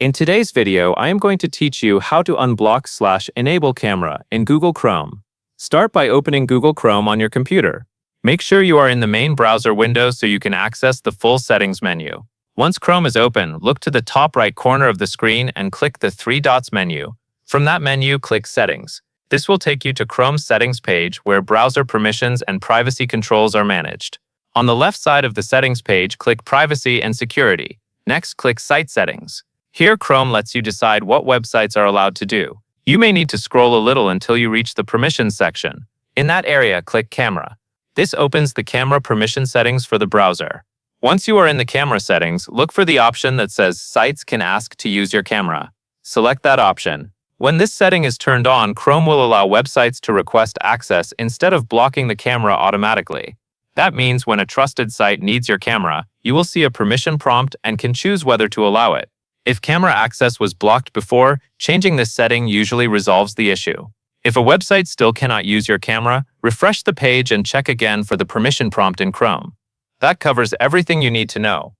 In today's video, I am going to teach you how to unblock/enable camera in Google Chrome. Start by opening Google Chrome on your computer. Make sure you are in the main browser window so you can access the full settings menu. Once Chrome is open, look to the top right corner of the screen and click the three dots menu. From that menu, click Settings. This will take you to Chrome's settings page where browser permissions and privacy controls are managed. On the left side of the settings page, click Privacy and Security. Next, click Site Settings. Here, Chrome lets you decide what websites are allowed to do. You may need to scroll a little until you reach the Permissions section. In that area, click Camera. This opens the camera permission settings for the browser. Once you are in the camera settings, look for the option that says Sites can ask to use your camera. Select that option. When this setting is turned on, Chrome will allow websites to request access instead of blocking the camera automatically. That means when a trusted site needs your camera, you will see a permission prompt and can choose whether to allow it. If camera access was blocked before, changing this setting usually resolves the issue. If a website still cannot use your camera, refresh the page and check again for the permission prompt in Chrome. That covers everything you need to know.